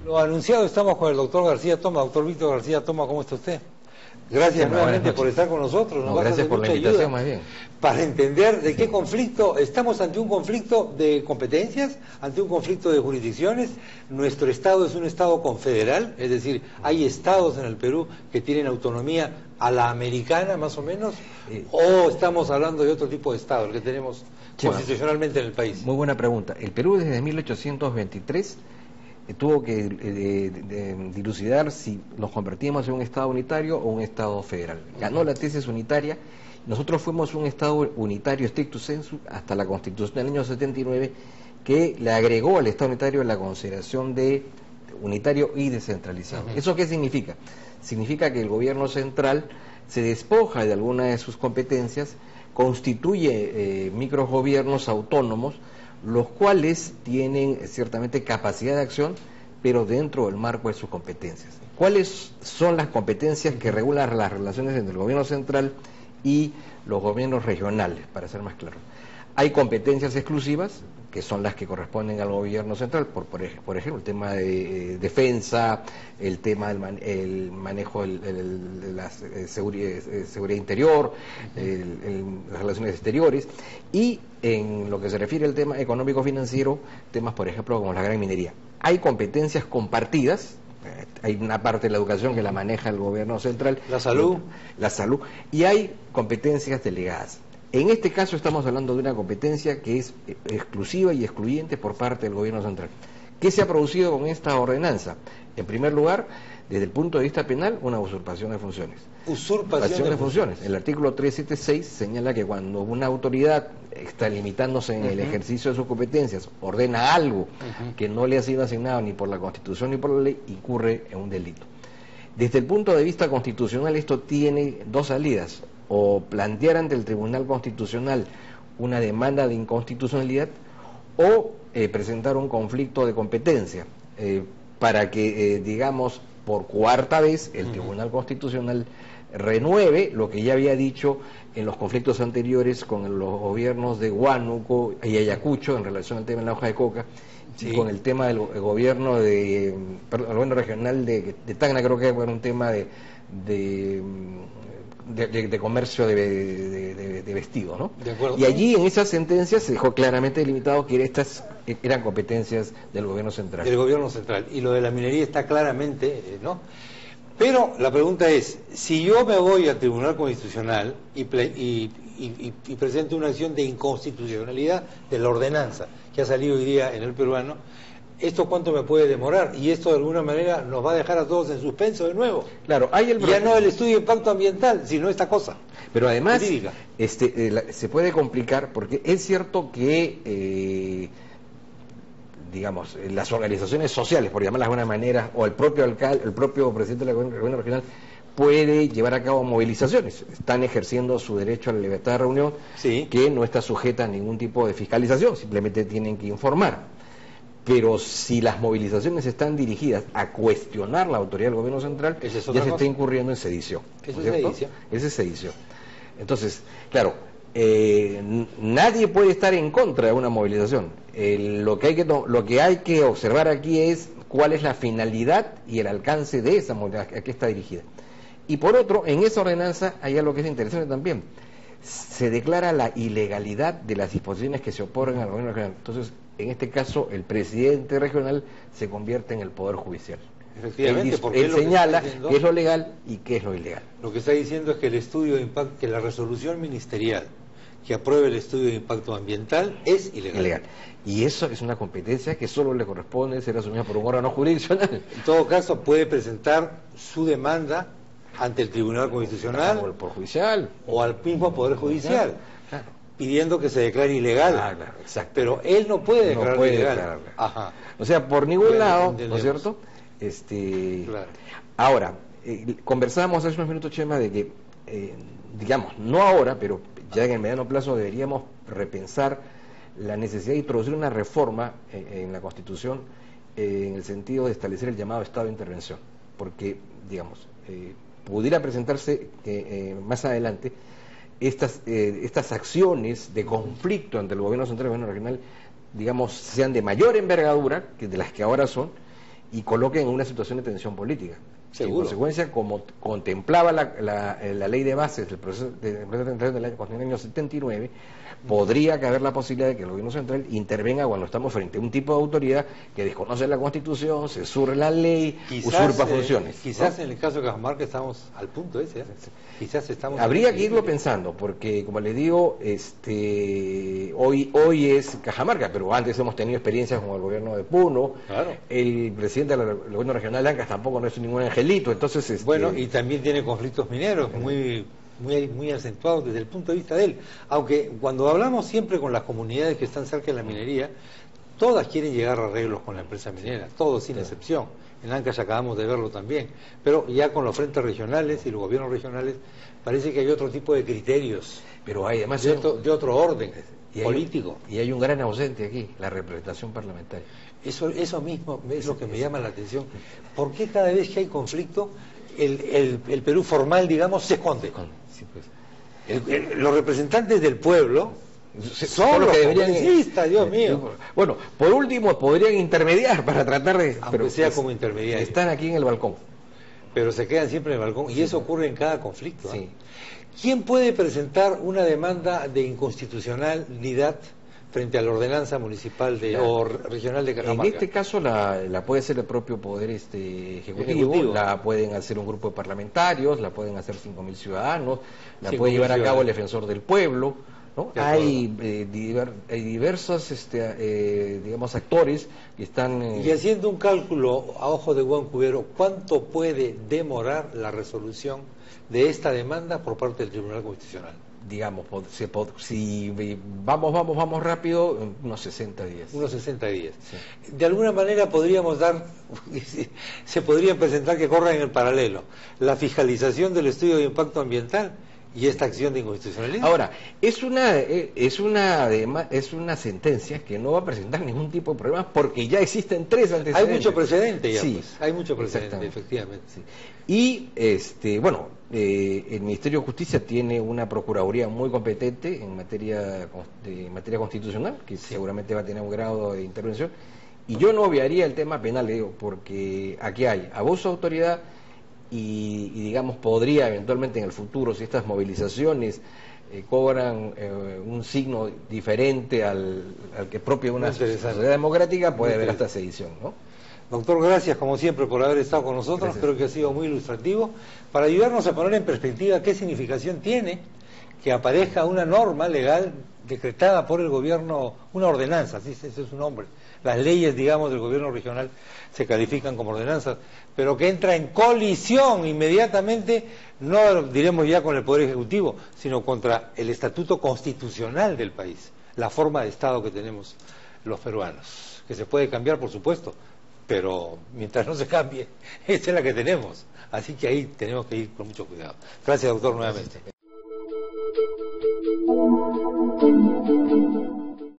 Lo anunciado, estamos con el doctor García Toma. Doctor Víctor García Toma, ¿cómo está usted? Gracias nuevamente por estar con nosotros. No, gracias por la invitación, más bien. Para entender de qué conflicto, estamos ante un conflicto de competencias, ante un conflicto de jurisdicciones. Nuestro Estado es un Estado confederal, es decir, hay estados en el Perú que tienen autonomía a la americana, más o menos, o estamos hablando de otro tipo de Estado, el que tenemos constitucionalmente en el país. Muy buena pregunta. El Perú desde 1823 tuvo que dilucidar si nos convertíamos en un Estado unitario o un Estado federal. Ganó la tesis unitaria. Nosotros fuimos un Estado unitario stricto sensu hasta la Constitución del año 79, que le agregó al Estado unitario la consideración de unitario y descentralizado. ¿Eso qué significa? Significa que el gobierno central se despoja de alguna de sus competencias, constituye microgobiernos autónomos, los cuales tienen ciertamente capacidad de acción, pero dentro del marco de sus competencias. ¿Cuáles son las competencias que regulan las relaciones entre el gobierno central y los gobiernos regionales, para ser más claro? Hay competencias exclusivas, que son las que corresponden al gobierno central, por ejemplo, el tema de defensa, el tema del manejo de la seguridad interior, las relaciones exteriores, y en lo que se refiere al tema económico-financiero, temas, por ejemplo, como la gran minería. Hay competencias compartidas. Hay una parte de la educación que la maneja el gobierno central. La salud. Y hay competencias delegadas. En este caso estamos hablando de una competencia que es exclusiva y excluyente por parte del gobierno central. ¿Qué se ha producido con esta ordenanza? En primer lugar, desde el punto de vista penal, una usurpación de funciones. Usurpación de funciones. El artículo 376 señala que cuando una autoridad está limitándose en el ejercicio de sus competencias, ordena algo que no le ha sido asignado ni por la Constitución ni por la ley, incurre en un delito. Desde el punto de vista constitucional, esto tiene dos salidas: o plantear ante el Tribunal Constitucional una demanda de inconstitucionalidad, o presentar un conflicto de competencia para que, digamos, por cuarta vez el Tribunal Constitucional renueve lo que ya había dicho en los conflictos anteriores con los gobiernos de Huánuco y Ayacucho en relación al tema de la hoja de coca, y con el tema del gobierno el gobierno regional de Tacna, creo que era un tema de comercio de vestido, ¿no? De acuerdo. Y allí en esas sentencias se dejó claramente delimitado que estas eran competencias del gobierno central. Del gobierno central. Y lo de la minería está claramente, ¿no? Pero la pregunta es, si yo me voy al Tribunal Constitucional y presento una acción de inconstitucionalidad de la ordenanza que ha salido hoy día en el peruano, ¿esto cuánto me puede demorar? Y esto de alguna manera nos va a dejar a todos en suspenso de nuevo. Claro, hay ya no el estudio de impacto ambiental, sino esta cosa. Pero además se puede complicar, porque es cierto que digamos, las organizaciones sociales, por llamarlas de alguna manera, o el propio alcalde, el propio presidente del gobierno regional, puede llevar a cabo movilizaciones. Están ejerciendo su derecho a la libertad de reunión, que no está sujeta a ningún tipo de fiscalización, simplemente tienen que informar. Pero si las movilizaciones están dirigidas a cuestionar la autoridad del gobierno central, ya se está incurriendo en sedición. ¿Eso es sedición? Esa es sedición. Entonces, claro, nadie puede estar en contra de una movilización. Lo que hay que observar aquí es cuál es la finalidad y el alcance de esa movilización, a qué está dirigida. Y por otro, en esa ordenanza hay algo que es interesante también. Se declara la ilegalidad de las disposiciones que se oponen al gobierno regional. Entonces, en este caso, el presidente regional se convierte en el Poder Judicial. Efectivamente, él señala qué es lo legal y qué es lo ilegal. Lo que está diciendo es que el estudio de impacto, que la resolución ministerial que apruebe el estudio de impacto ambiental es ilegal. Y eso es una competencia que solo le corresponde ser asumida por un órgano jurisdiccional. En todo caso, puede presentar su demanda ante el Tribunal Constitucional o el Poder Judicial o al mismo Poder Judicial, claro, pidiendo que se declare ilegal. Claro, exacto. Pero él no puede declararlo ilegal. Ajá. O sea, por ningún lado, ¿no es cierto? Claro. Ahora, conversábamos hace unos minutos, Chema, de que, digamos, no ahora, pero ya en el mediano plazo deberíamos repensar la necesidad de introducir una reforma en la Constitución en el sentido de establecer el llamado estado de intervención, porque, digamos, pudiera presentarse más adelante estas acciones de conflicto entre el gobierno central y el gobierno regional digamos, sean de mayor envergadura que de las que ahora son y coloquen en una situación de tensión política. Seguro. En consecuencia, como contemplaba la ley de bases del proceso de del año 79, podría caber la posibilidad de que el gobierno central intervenga cuando estamos frente a un tipo de autoridad que desconoce la Constitución, se surre la ley, usurpa funciones. Quizás, ¿no? en el caso de Cajamarca estamos al punto ese, ¿eh? Quizás estamos... Habría que irlo pensando, porque como les digo, hoy es Cajamarca, pero antes hemos tenido experiencias con el gobierno de Puno, Claro. el presidente del gobierno regional de Ancas tampoco no es ningún angelito, entonces... Bueno, y también tiene conflictos mineros muy acentuados desde el punto de vista de él. Aunque cuando hablamos siempre con las comunidades que están cerca de la minería, todas quieren llegar a arreglos con la empresa minera, todos sin excepción. En Ancash acabamos de verlo también. Pero ya con los frentes regionales y los gobiernos regionales parece que hay otro tipo de criterios, Pero hay además... de otro orden político. Y hay un gran ausente aquí, la representación parlamentaria. Eso mismo es lo que me llama la atención. ¿Por qué cada vez que hay conflicto el Perú formal, digamos, se esconde? Sí, pues. Los representantes del pueblo son los que deberían... congresistas, Dios mío. Bueno, por último, podrían intermediar para tratar de... Aunque sea como intermediarios. Están aquí en el balcón. Pero se quedan siempre en el balcón, y eso ocurre en cada conflicto. Sí. ¿Quién puede presentar una demanda de inconstitucionalidad frente a la ordenanza municipal o regional de Cajamarca? En este caso la puede hacer el propio Poder ejecutivo, la pueden hacer un grupo de parlamentarios, la pueden hacer 5.000 ciudadanos, la puede llevar a cabo el defensor del pueblo, ¿no? Hay diversos digamos, actores que están... Y haciendo un cálculo a ojo de buen cubero, ¿cuánto puede demorar la resolución de esta demanda por parte del Tribunal Constitucional? Digamos, si vamos rápido, unos 60 días. Unos 60 días. Sí. De alguna manera podríamos se podrían presentar que corran en el paralelo la fiscalización del estudio de impacto ambiental y esta acción de inconstitucionalidad. Ahora, es una sentencia que no va a presentar ningún tipo de problemas porque ya existen 3 antecedentes. Hay mucho precedente ya, sí, pues. Hay mucho precedente, efectivamente. Sí. Y, bueno, el Ministerio de Justicia tiene una Procuraduría muy competente en materia constitucional, que seguramente va a tener un grado de intervención, y yo no obviaría el tema penal, digo, porque aquí hay abuso de autoridad y digamos, podría eventualmente en el futuro, si estas movilizaciones cobran un signo diferente al que propio de una sociedad democrática, puede haber hasta sedición, ¿no? Doctor, gracias como siempre por haber estado con nosotros. Gracias. Creo que ha sido muy ilustrativo para ayudarnos a poner en perspectiva qué significación tiene que aparezca una norma legal decretada por el gobierno, una ordenanza, ¿sí? Ese es su nombre. Las leyes, digamos, del gobierno regional se califican como ordenanzas, pero que entra en colisión inmediatamente, no diremos ya con el Poder Ejecutivo, sino contra el estatuto constitucional del país, la forma de Estado que tenemos los peruanos, que se puede cambiar, por supuesto, pero mientras no se cambie, esta es la que tenemos. Así que ahí tenemos que ir con mucho cuidado. Gracias, doctor, nuevamente.